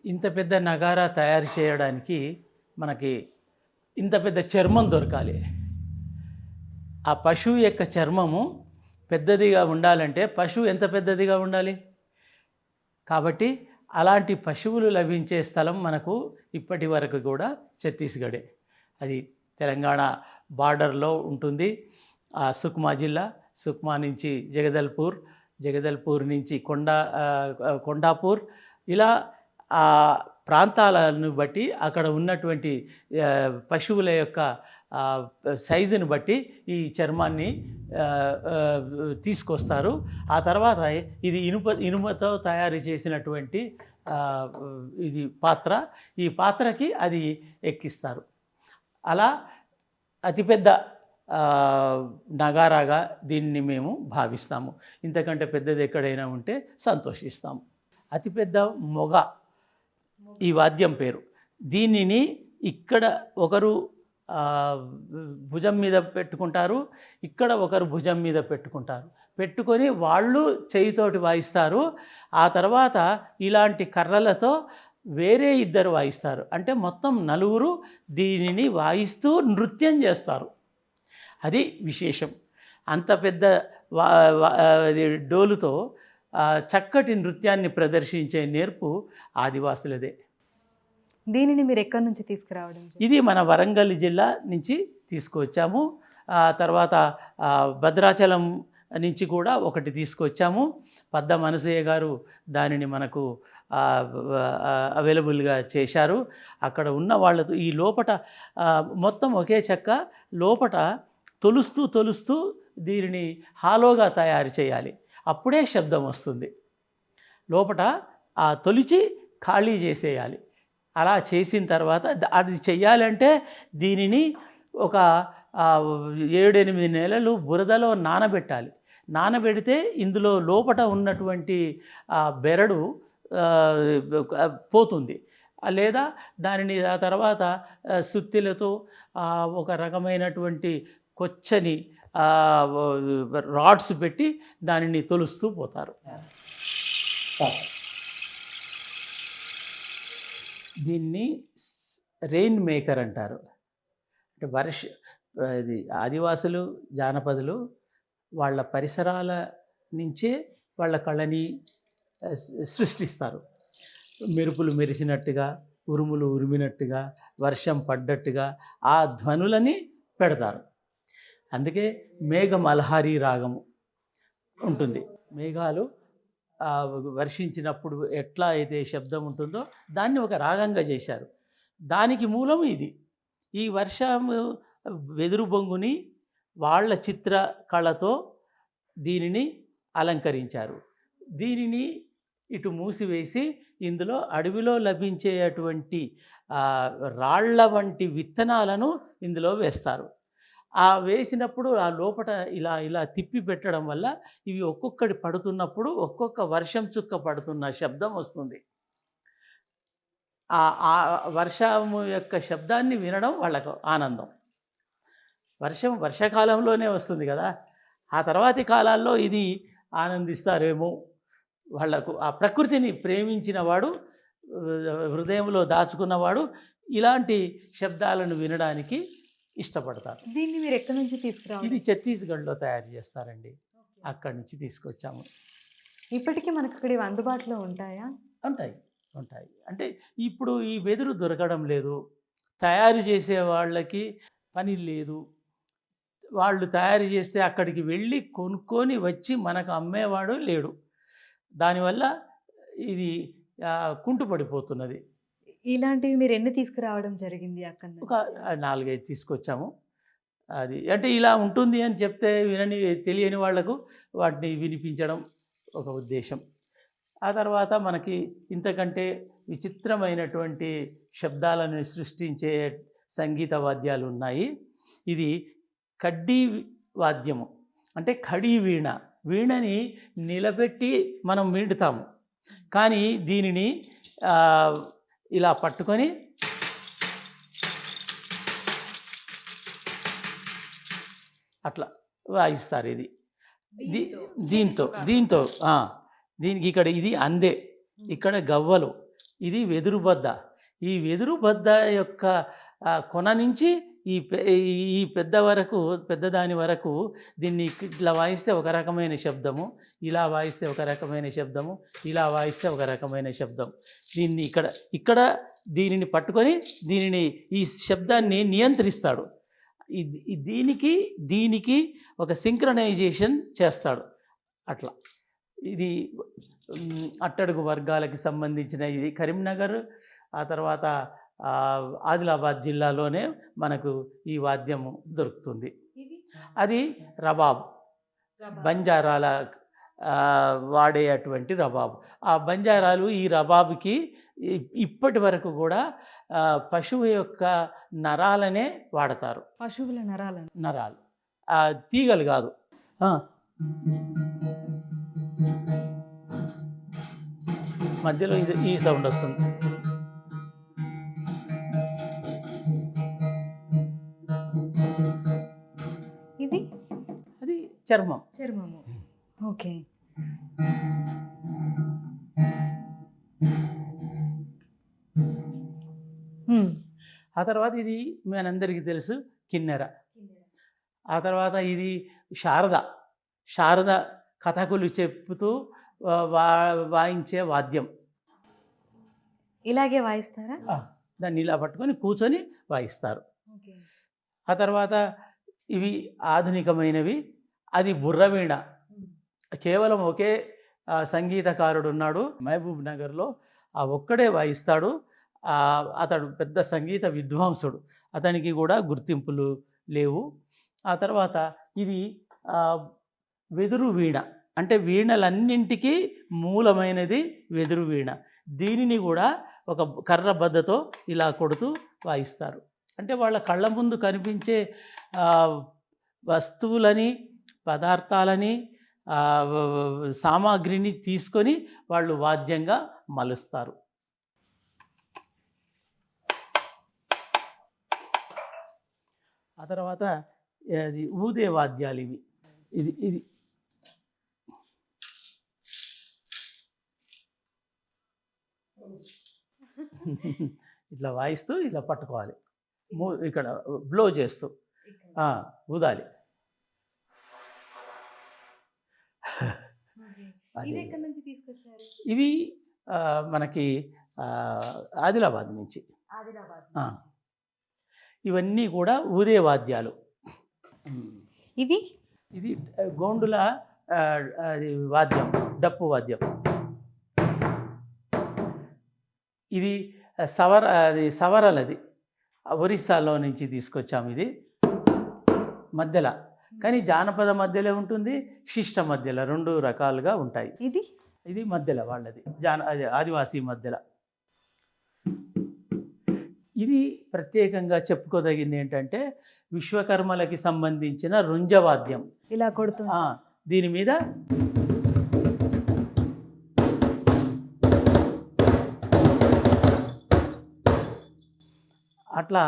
ఇంత పెద్ద నగారా తయారు చేయడానికి మనకి ఇంత పెద్ద చర్మం దొరకాలి. ఆ పశువు యొక్క చర్మము పెద్దదిగా ఉండాలంటే పశువు ఎంత పెద్దదిగా ఉండాలి? కాబట్టి అలాంటి పశువులు లభించే స్థలం మనకు ఇప్పటి వరకు కూడా ఛత్తీస్గఢే. అది తెలంగాణ బార్డర్లో ఉంటుంది. సుక్మా జిల్లా, సుక్మా నుంచి జగదల్పూర్ నుంచి కొండాపూర్, ఇలా ఆ ప్రాంతాలను బట్టి అక్కడ ఉన్నటువంటి పశువుల యొక్క సైజుని బట్టి ఈ చర్మాన్ని తీసుకొస్తారు. ఆ తర్వాత ఇది ఇనుపతో తయారు చేసినటువంటి ఇది పాత్ర. ఈ పాత్రకి అది ఎక్కిస్తారు. అలా అతిపెద్ద నగారాగా దీన్ని మేము భావిస్తాము. ఇంతకంటే పెద్దది ఎక్కడైనా ఉంటే సంతోషిస్తాము. అతిపెద్ద మొగ ఈ వాద్యం పేరు. దీనిని ఇక్కడ ఒకరు భుజం మీద పెట్టుకుంటారు, ఇక్కడ ఒకరు భుజం మీద పెట్టుకొని వాళ్ళు చేయితోటి వాయిస్తారు. ఆ తర్వాత ఇలాంటి కర్రలతో వేరే ఇద్దరు వాయిస్తారు. అంటే మొత్తం నలుగురు దీనిని వాయిస్తూ నృత్యం చేస్తారు. అది విశేషం. అంత పెద్ద డోలుతో చక్కటి నృత్యాన్ని ప్రదర్శించే నేర్పు ఆదివాసులదే. దీనిని మీరు ఎక్కడి నుంచి తీసుకురావడం? ఇది మన వరంగల్ జిల్లా నుంచి తీసుకువచ్చాము. తర్వాత భద్రాచలం నుంచి కూడా ఒకటి తీసుకొచ్చాము. పద్ద మనసయ్య గారు దానిని మనకు అవైలబుల్గా చేశారు. అక్కడ ఉన్న వాళ్ళతో ఈ లోపట మొత్తం ఒకే చెక్క లోపట తొలుస్తూ దీనిని హాలోగా తయారు చేయాలి. అప్పుడే శబ్దం వస్తుంది. లోపట తొలిచి ఖాళీ చేసేయాలి. అలా చేసిన తర్వాత అది చెయ్యాలంటే దీనిని ఒక 7-8 నెలలు బురదలో నానబెడితే ఇందులో లోపట ఉన్నటువంటి బెరడు పోతుంది. లేదా దానిని ఆ తర్వాత సుత్తిలతో ఒక రకమైనటువంటి కొచ్చని రాడ్స్ పెట్టి దానిని తొలుస్తూ పోతారు. దీన్ని రెయిన్ మేకర్ అంటారు. అంటే ఇది ఆదివాసులు, జానపదులు వాళ్ళ పరిసరాల నుంచే వాళ్ళ కళని సృష్టిస్తారు. మెరుపులు మెరిసినట్టుగా, ఉరుములు ఉరిమినట్టుగా, వర్షం పడ్డట్టుగా ఆ ధ్వనులని పెడతారు. అందుకే మేఘమల్హారీ రాగము ఉంటుంది. మేఘాలు వర్షించినప్పుడు ఎట్లా అయితే శబ్దం ఉంటుందో దాన్ని ఒక రాగంగా చేశారు. దానికి మూలం ఇది. ఈ వర్షము వెదురు బొంగుని వాళ్ళ చిత్ర కళతో దీనిని అలంకరించారు. దీనిని ఇటు మూసివేసి ఇందులో అడవిలో లభించేటువంటి రాళ్ల వంటి విత్తనాలను ఇందులో వేస్తారు. వేసినప్పుడు ఆ లోపట ఇలా తిప్పి పెట్టడం వల్ల ఇవి ఒక్కొక్కటి పడుతున్నప్పుడు ఒక్కొక్క వర్షం చుక్క పడుతున్న శబ్దం వస్తుంది. ఆ వర్షము యొక్క శబ్దాన్ని వినడం వాళ్ళకు ఆనందం. వర్షాకాలంలోనే వస్తుంది కదా, ఆ తర్వాతి కాలాల్లో ఇది ఆనందిస్తారేమో. వాళ్లకు ఆ ప్రకృతిని ప్రేమించిన వాడు, హృదయంలో దాచుకున్నవాడు ఇలాంటి శబ్దాలను వినడానికి ఇష్టపడతారు. దీన్ని మీరు ఎక్కడి నుంచి తీసుకురావాలి? ఇది ఛత్తీస్గఢ్లో తయారు చేస్తారండి. అక్కడి నుంచి తీసుకొచ్చాము. ఇప్పటికీ మనకు ఇక్కడ అందుబాటులో ఉంటాయా? ఉంటాయి. అంటే ఇప్పుడు ఈ వెదురు దొరకడం లేదు, తయారు చేసే వాళ్ళకి పని లేదు. వాళ్ళు తయారు చేస్తే అక్కడికి వెళ్ళి కొనుక్కొని వచ్చి మనకు అమ్మేవాడు లేడు. దానివల్ల ఇది కుంటుపడిపోతున్నది. ఇలాంటివి మీరు ఎన్ని తీసుకురావడం జరిగింది? అక్కడ ఒక 4-5 తీసుకొచ్చాము. అది అంటే ఇలా ఉంటుంది అని చెప్తే తెలియని వాళ్లకు వాటిని వినిపించడం ఒక ఉద్దేశం. ఆ తర్వాత మనకి ఇంతకంటే విచిత్రమైనటువంటి శబ్దాలను సృష్టించే సంగీత వాద్యాలు ఉన్నాయి. ఇది కడ్డీ వాద్యము, అంటే ఖడీ వీణ. వీణని నిలబెట్టి మనం మీటుతాము, కానీ దీనిని ఇలా పట్టుకొని అట్లా వాయిస్తారు. ఇది దీంతో దీనికి ఇక్కడ ఇది అందే, ఇక్కడ గవ్వలు, ఇది వెదురుబద్ద. ఈ వెదురుబద్ద యొక్క కొన నుంచి ఈ పెద్ద వరకు, పెద్దదాని వరకు దీన్ని ఇట్లా వాయిస్తే ఒక రకమైన శబ్దము, ఇలా వాయిస్తే ఒక రకమైన శబ్దము, ఇలా వాయిస్తే ఒక రకమైన శబ్దం. దీన్ని ఇక్కడ దీనిని పట్టుకొని ఈ శబ్దాన్ని నియంత్రిస్తాడు. దీనికి ఒక సింక్రనైజేషన్ చేస్తాడు. అట్లా ఇది అట్టడుగు వర్గాలకి సంబంధించిన ఇది కరీంనగర్, ఆ తర్వాత ఆదిలాబాద్ జిల్లాలోనే మనకు ఈ వాద్యము దొరుకుతుంది. అది రబాబ్, బంజారాల వాడేటువంటి రబాబ్. ఆ బంజారాలు ఈ రబాబ్కి ఇప్పటి వరకు కూడా పశువు యొక్క నరాలనే వాడతారు. పశువుల నరాలు, తీగలు కాదు. మధ్యలో ఈ సౌండ్ వస్తుంది. అది చర్మము. ఓకే. ఆ తర్వాత ఇది మనందరికీ తెలుసు కిన్నెర. ఆ తర్వాత ఇది శారద కథకులు చెప్పుతూ వాయించే వాద్యం. ఇలాగే వాయిస్తారా? దాన్ని ఇలా పట్టుకొని కూర్చొని వాయిస్తారు. ఆ తర్వాత ఇవి ఆధునికమైనవి. అది బుర్రవీణ. కేవలం ఒకే సంగీతకారుడు ఉన్నాడు మహబూబ్ నగర్లో, ఒక్కడే వాయిస్తాడు. అతడు పెద్ద సంగీత విద్వాంసుడు. అతనికి కూడా గుర్తింపులు లేవు. ఆ తర్వాత ఇది వెదురు వీణ. అంటే వీణలన్నింటికీ మూలమైనది వెదురు వీణ. దీనిని కూడా ఒక కర్ర బద్దతో ఇలా కొడుతూ వాయిస్తారు. అంటే వాళ్ళ కళ్ళ ముందు కనిపించే వస్తువులని, పదార్థాలని, సామాగ్రిని తీసుకొని వాళ్ళు వాద్యంగా మలుస్తారు. ఆ తర్వాత అది ఊదే వాద్యాలు ఇవి. ఇది ఇట్లా వాయిస్తూ ఇలా పట్టుకోవాలి, ఇక్కడ బ్లో చేస్తూ ఊదాలి. ఇవి మనకి ఆదిలాబాద్ నుంచి. ఇవన్నీ కూడా ఊదే వాద్యాలు. ఇది గోండుల వాద్యం, డప్పు వాద్యం. ఇది సవరలది, ఒరిస్సాలో నుంచి తీసుకొచ్చాము. ఇది మధ్యలో, కానీ జానపద మధ్యలో ఉంటుంది, శిష్ట మధ్యలో, రెండు రకాలుగా ఉంటాయి. ఇది మధ్యలో వాళ్ళది, ఆదివాసీ మధ్యలో. ఇది ప్రత్యేకంగా చెప్పుకోదగింది ఏంటంటే విశ్వకర్మలకి సంబంధించిన రుంజవాద్యం. ఇలా కొడుతూ దీని మీద అట్లా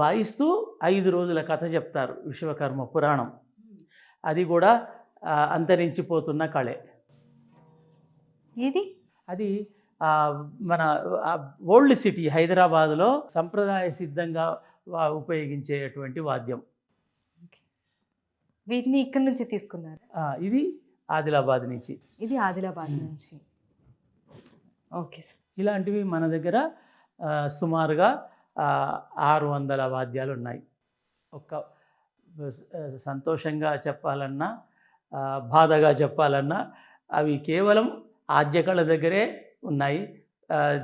వాయిస్తూ 5 రోజుల కథ చెప్తారు విశ్వకర్మ పురాణం. అది కూడా అంతరించిపోతున్న కళే. అది మన ఓల్డ్ సిటీ హైదరాబాద్లో సంప్రదాయ సిద్ధంగా ఉపయోగించేటువంటి వాద్యం. వీటిని ఇక్కడి నుంచి తీసుకున్నారు? ఇది ఆదిలాబాద్ నుంచి. Okay sir. ఇలాంటివి మన దగ్గర సుమారుగా 600 వాద్యాలు ఉన్నాయి. సంతోషంగా చెప్పాలన్నా, బాధగా చెప్పాలన్నా, అవి కేవలం ఆద్యకళ దగ్గరే ఉన్నాయి.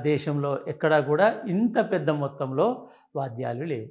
దేశంలో ఎక్కడా కూడా ఇంత పెద్ద మొత్తంలో వాద్యాలు లేవు.